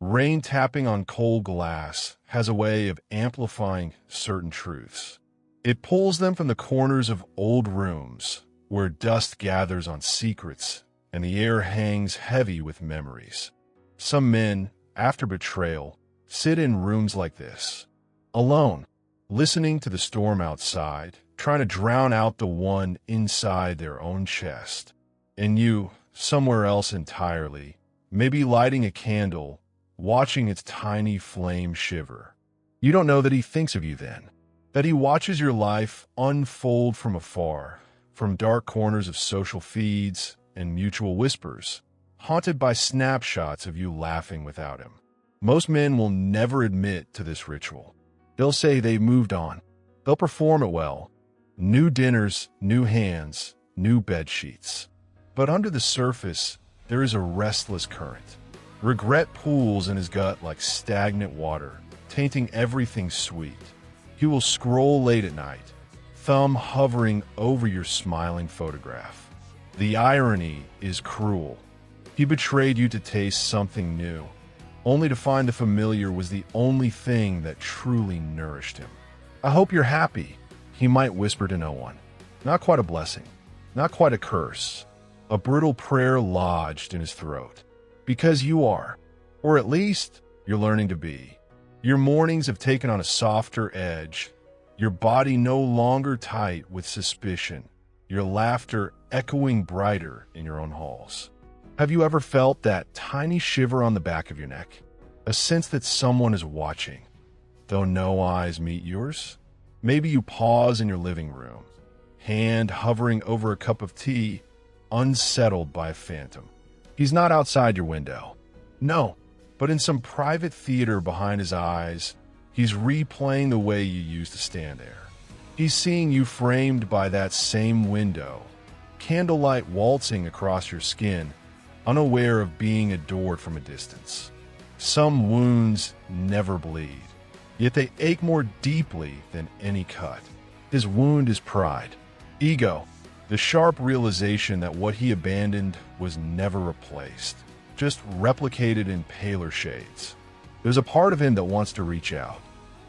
Rain tapping on cold glass has a way of amplifying certain truths. It pulls them from the corners of old rooms where dust gathers on secrets and the air hangs heavy with memories. Some men, after betrayal, sit in rooms like this, alone, listening to the storm outside, trying to drown out the one inside their own chest. And you, somewhere else entirely, maybe lighting a candle, watching its tiny flame shiver. You don't know that he thinks of you then, that he watches your life unfold from afar, from dark corners of social feeds and mutual whispers, haunted by snapshots of you laughing without him. Most men will never admit to this ritual. They'll say they moved on. They'll perform it well. New dinners, new hands, new bed sheets. But under the surface, there is a restless current. Regret pools in his gut like stagnant water, tainting everything sweet. He will scroll late at night, thumb hovering over your smiling photograph. The irony is cruel. He betrayed you to taste something new, only to find the familiar was the only thing that truly nourished him. "I hope you're happy," he might whisper to no one. Not quite a blessing, not quite a curse, a brittle prayer lodged in his throat. Because you are, or at least you're learning to be. Your mornings have taken on a softer edge, your body no longer tight with suspicion, your laughter echoing brighter in your own halls. Have you ever felt that tiny shiver on the back of your neck? A sense that someone is watching, though no eyes meet yours? Maybe you pause in your living room, hand hovering over a cup of tea, unsettled by a phantom. He's not outside your window. No, but in some private theater behind his eyes, he's replaying the way you used to stand there. He's seeing you framed by that same window, candlelight waltzing across your skin, unaware of being adored from a distance. Some wounds never bleed, yet they ache more deeply than any cut. His wound is pride, ego, the sharp realization that what he abandoned was never replaced, just replicated in paler shades. There's a part of him that wants to reach out.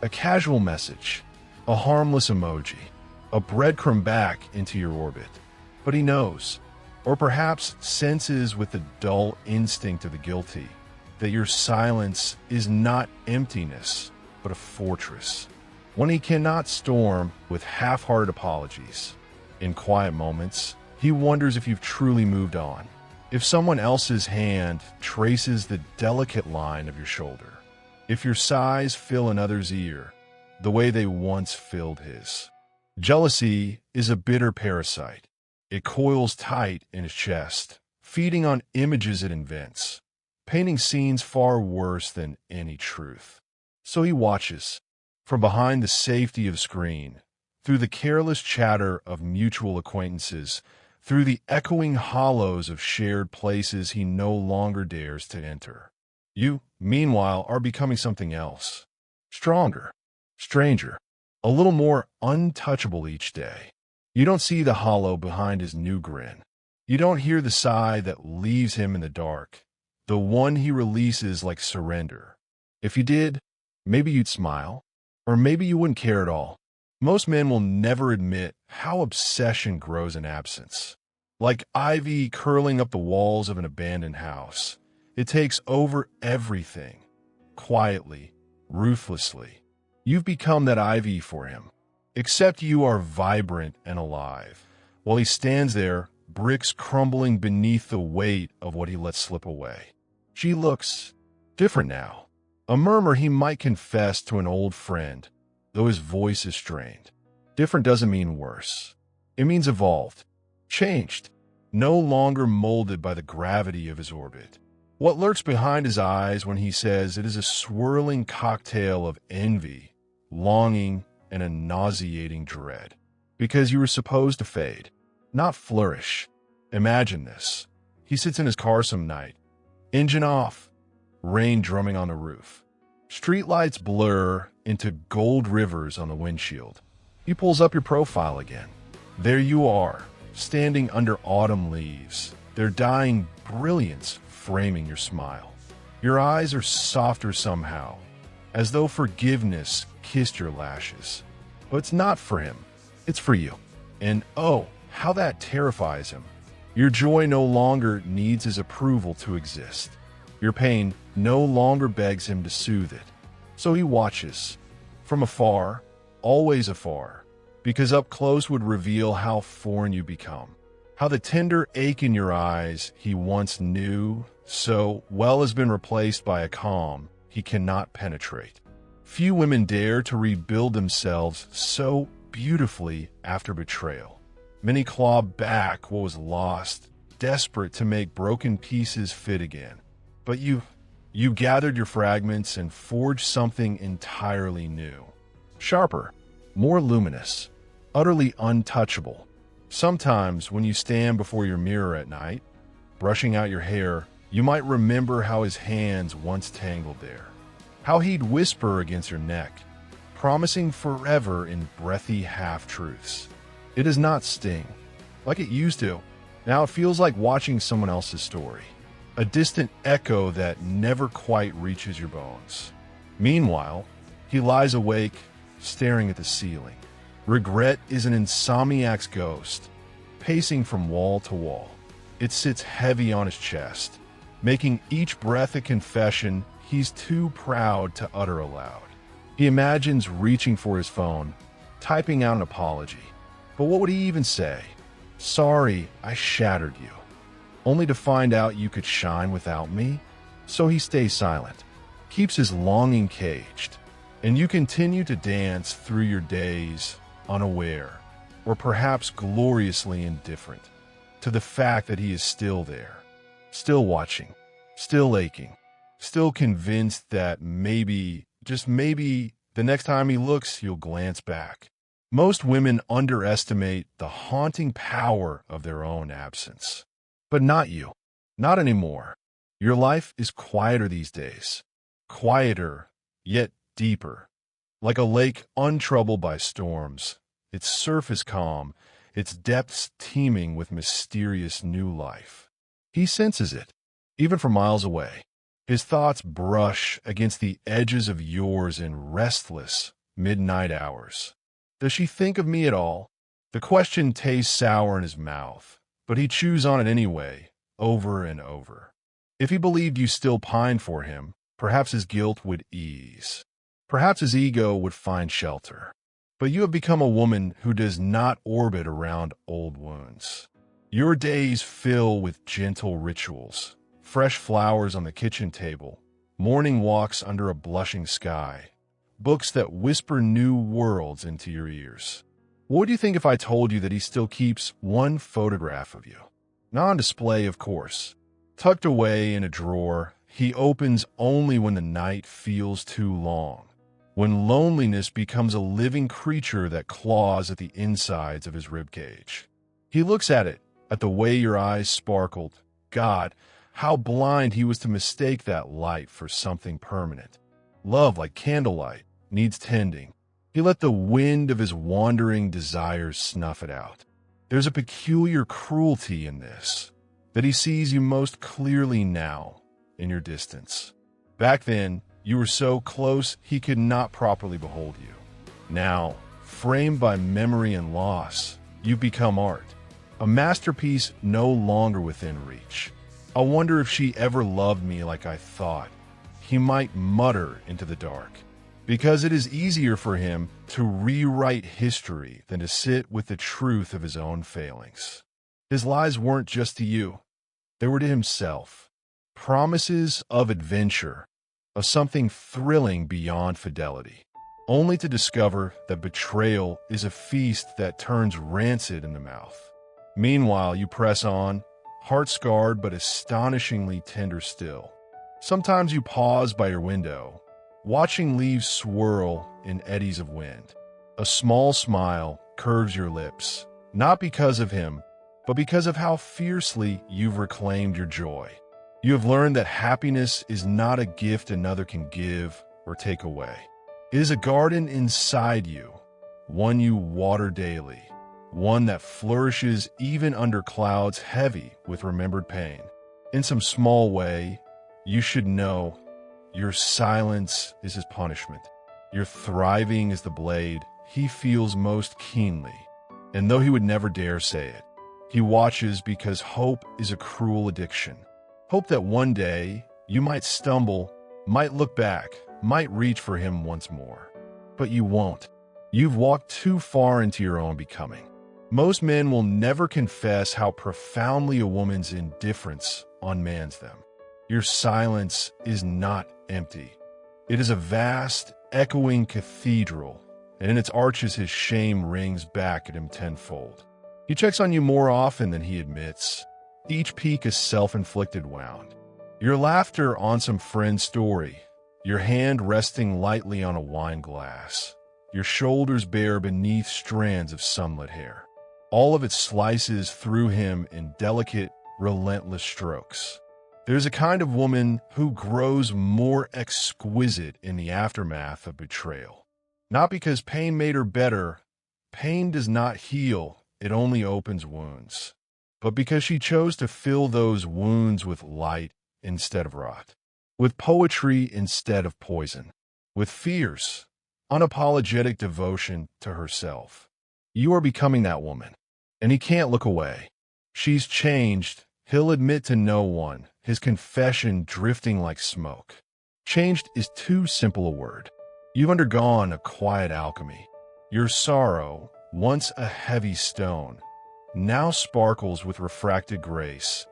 A casual message, a harmless emoji, a breadcrumb back into your orbit. But he knows, or perhaps senses with the dull instinct of the guilty, that your silence is not emptiness, but a fortress. One he cannot storm with half-hearted apologies. In quiet moments, he wonders if you've truly moved on, if someone else's hand traces the delicate line of your shoulder, if your sighs fill another's ear the way they once filled his. Jealousy is a bitter parasite. It coils tight in his chest, feeding on images it invents, painting scenes far worse than any truth. So he watches, from behind the safety of screen, through the careless chatter of mutual acquaintances, through the echoing hollows of shared places he no longer dares to enter. You, meanwhile, are becoming something else. Stronger, stranger, a little more untouchable each day. You don't see the hollow behind his new grin. You don't hear the sigh that leaves him in the dark, the one he releases like surrender. If you did, maybe you'd smile, or maybe you wouldn't care at all. Most men will never admit how obsession grows in absence. Like ivy curling up the walls of an abandoned house, it takes over everything, quietly, ruthlessly. You've become that ivy for him, except you are vibrant and alive, while he stands there, bricks crumbling beneath the weight of what he let slip away. She looks different now, a murmur he might confess to an old friend, though his voice is strained. Different doesn't mean worse. It means evolved, changed, no longer molded by the gravity of his orbit. What lurks behind his eyes when he says it is a swirling cocktail of envy, longing, and a nauseating dread. Because you were supposed to fade, not flourish. Imagine this. He sits in his car some night, engine off, rain drumming on the roof. Streetlights blur into gold rivers on the windshield. He pulls up your profile again. There you are, standing under autumn leaves, their dying brilliance framing your smile. Your eyes are softer somehow, as though forgiveness kissed your lashes. But it's not for him, it's for you. And oh, how that terrifies him. Your joy no longer needs his approval to exist. Your pain no longer begs him to soothe it. So he watches, from afar, always afar, because up close would reveal how foreign you become, how the tender ache in your eyes he once knew so well has been replaced by a calm he cannot penetrate. Few women dare to rebuild themselves so beautifully after betrayal. Many claw back what was lost, desperate to make broken pieces fit again. But you gathered your fragments and forged something entirely new. Sharper, more luminous, utterly untouchable. Sometimes when you stand before your mirror at night, brushing out your hair, you might remember how his hands once tangled there, how he'd whisper against your neck, promising forever in breathy half-truths. It does not sting, like it used to. Now it feels like watching someone else's story, a distant echo that never quite reaches your bones. Meanwhile, he lies awake, staring at the ceiling. Regret is an insomniac's ghost, pacing from wall to wall. It sits heavy on his chest, making each breath a confession he's too proud to utter aloud. He imagines reaching for his phone, typing out an apology. But what would he even say? Sorry, I shattered you. Only to find out you could shine without me? So he stays silent, keeps his longing caged, and you continue to dance through your days unaware, or perhaps gloriously indifferent, to the fact that he is still there, still watching, still aching, still convinced that maybe, just maybe, the next time he looks, you'll glance back. Most women underestimate the haunting power of their own absence. But not you. Not anymore. Your life is quieter these days. Quieter, yet deeper. Like a lake untroubled by storms, its surface calm, its depths teeming with mysterious new life. He senses it, even from miles away. His thoughts brush against the edges of yours in restless midnight hours. Does she think of me at all? The question tastes sour in his mouth, but he chews on it anyway, over and over. If he believed you still pined for him, perhaps his guilt would ease. Perhaps his ego would find shelter. But you have become a woman who does not orbit around old wounds. Your days fill with gentle rituals, fresh flowers on the kitchen table, morning walks under a blushing sky, books that whisper new worlds into your ears. What would you think if I told you that he still keeps one photograph of you? Not on display, of course. Tucked away in a drawer, he opens only when the night feels too long, when loneliness becomes a living creature that claws at the insides of his ribcage. He looks at it, at the way your eyes sparkled. God, how blind he was to mistake that light for something permanent. Love, like candlelight, needs tending. He let the wind of his wandering desires snuff it out. There's a peculiar cruelty in this, that he sees you most clearly now, in your distance. Back then, you were so close he could not properly behold you. Now, framed by memory and loss, you've become art, a masterpiece no longer within reach. I wonder if she ever loved me like I thought, he might mutter into the dark, because it is easier for him to rewrite history than to sit with the truth of his own failings. His lies weren't just to you, they were to himself. Promises of adventure, of something thrilling beyond fidelity, only to discover that betrayal is a feast that turns rancid in the mouth. Meanwhile, you press on, heart-scarred but astonishingly tender still. Sometimes you pause by your window, watching leaves swirl in eddies of wind. A small smile curves your lips, not because of him, but because of how fiercely you've reclaimed your joy. You have learned that happiness is not a gift another can give or take away. It is a garden inside you, one you water daily, one that flourishes even under clouds heavy with remembered pain. In some small way, you should know your silence is his punishment. Your thriving is the blade he feels most keenly. And though he would never dare say it, he watches because hope is a cruel addiction. Hope that one day you might stumble, might look back, might reach for him once more. But you won't. You've walked too far into your own becoming. Most men will never confess how profoundly a woman's indifference unmans them. Your silence is not empty. It is a vast, echoing cathedral, and in its arches his shame rings back at him tenfold. He checks on you more often than he admits. Each peak a self-inflicted wound. Your laughter on some friend's story, your hand resting lightly on a wine glass, your shoulders bare beneath strands of sunlit hair. All of it slices through him in delicate, relentless strokes. There's a kind of woman who grows more exquisite in the aftermath of betrayal. Not because pain made her better. Pain does not heal, it only opens wounds. But because she chose to fill those wounds with light instead of rot, with poetry instead of poison, with fierce, unapologetic devotion to herself. You are becoming that woman, and he can't look away. She's changed, he'll admit to no one, his confession drifting like smoke. Changed is too simple a word. You've undergone a quiet alchemy. Your sorrow, once a heavy stone, now sparkles with refracted grace,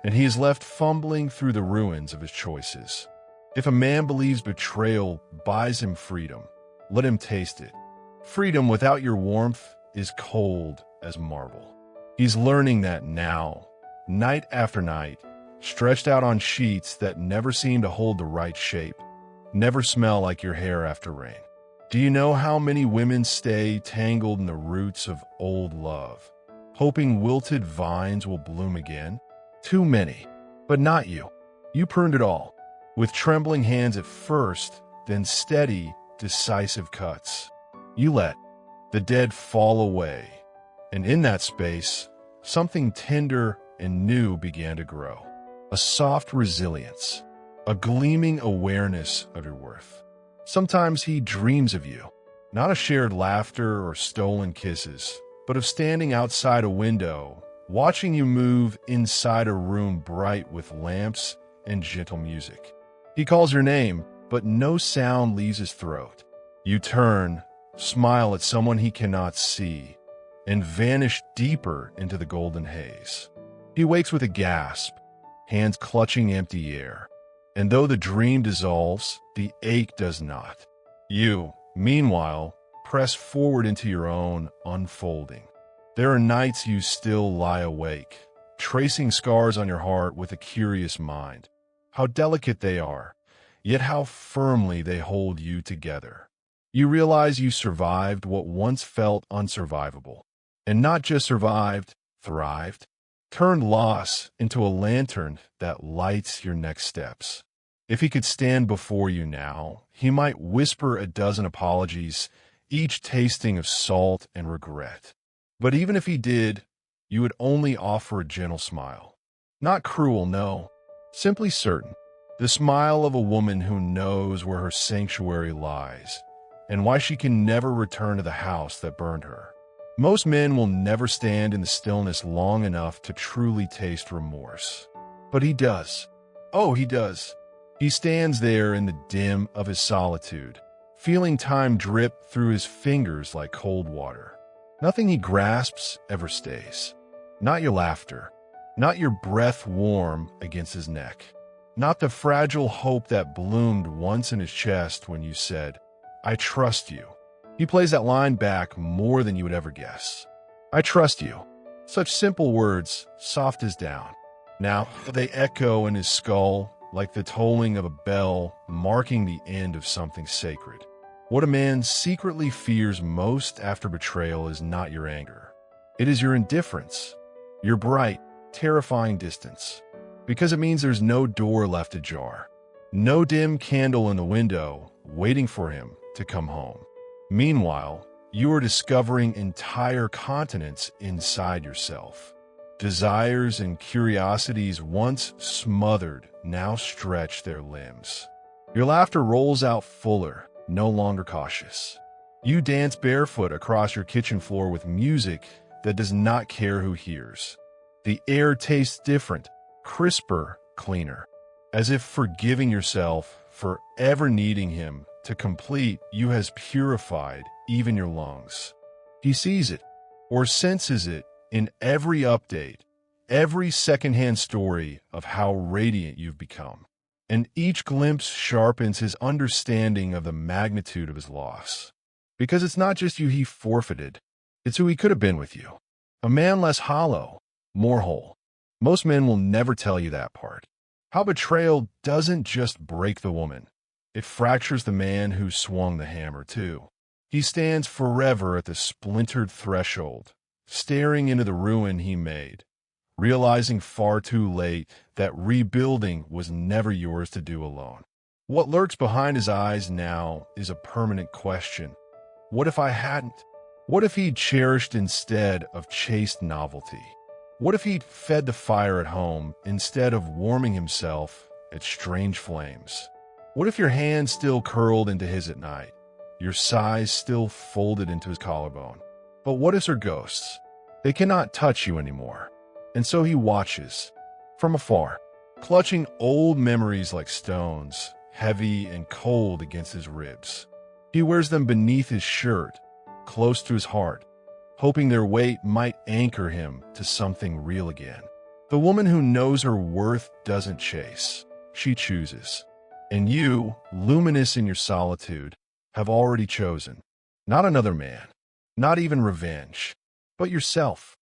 and he is left fumbling through the ruins of his choices. If a man believes betrayal buys him freedom, let him taste it. Freedom without your warmth is cold as marble. He's learning that now, night after night, stretched out on sheets that never seem to hold the right shape, never smell like your hair after rain. Do you know how many women stay tangled in the roots of old love, hoping wilted vines will bloom again? Too many, but not you. You pruned it all, with trembling hands at first, then steady, decisive cuts. You let the dead fall away, and in that space, something tender and new began to grow. A soft resilience, a gleaming awareness of your worth. Sometimes he dreams of you, not of shared laughter or stolen kisses, but of standing outside a window, watching you move inside a room bright with lamps and gentle music. He calls your name, but no sound leaves his throat. You turn, smile at someone he cannot see, and vanish deeper into the golden haze. He wakes with a gasp, hands clutching empty air. And though the dream dissolves, the ache does not. You, meanwhile, press forward into your own unfolding. There are nights you still lie awake, tracing scars on your heart with a curious mind. How delicate they are, yet how firmly they hold you together. You realize you survived what once felt unsurvivable. And not just survived, thrived. Turned loss into a lantern that lights your next steps. If he could stand before you now, he might whisper a dozen apologies, each tasting of salt and regret. But even if he did, you would only offer a gentle smile. Not cruel, no, simply certain. The smile of a woman who knows where her sanctuary lies, and why she can never return to the house that burned her. Most men will never stand in the stillness long enough to truly taste remorse. But he does. Oh, he does. He stands there in the dim of his solitude, feeling time drip through his fingers like cold water. Nothing he grasps ever stays. Not your laughter. Not your breath warm against his neck. Not the fragile hope that bloomed once in his chest when you said, "I trust you." He plays that line back more than you would ever guess. I trust you. Such simple words, soft as down. Now, they echo in his skull like the tolling of a bell marking the end of something sacred. What a man secretly fears most after betrayal is not your anger. It is your indifference, your bright, terrifying distance. Because it means there's no door left ajar. No dim candle in the window waiting for him to come home. Meanwhile, you are discovering entire continents inside yourself. Desires and curiosities once smothered now stretch their limbs. Your laughter rolls out fuller, no longer cautious. You dance barefoot across your kitchen floor with music that does not care who hears. The air tastes different, crisper, cleaner. As if forgiving yourself for ever needing him to complete you has purified even your lungs. He sees it, or senses it, in every update, every secondhand story of how radiant you've become. And each glimpse sharpens his understanding of the magnitude of his loss. Because it's not just you he forfeited, it's who he could have been with you. A man less hollow, more whole. Most men will never tell you that part. How betrayal doesn't just break the woman. It fractures the man who swung the hammer, too. He stands forever at the splintered threshold, staring into the ruin he made, realizing far too late that rebuilding was never yours to do alone. What lurks behind his eyes now is a permanent question. What if I hadn't? What if he'd cherished instead of chased novelty? What if he'd fed the fire at home instead of warming himself at strange flames? What if your hand still curled into his at night, your sighs still folded into his collarbone? But what ifs are ghosts? They cannot touch you anymore. And so he watches, from afar, clutching old memories like stones, heavy and cold against his ribs. He wears them beneath his shirt, close to his heart, hoping their weight might anchor him to something real again. The woman who knows her worth doesn't chase, she chooses. And you, luminous in your solitude, have already chosen. Not another man, not even revenge, but yourself.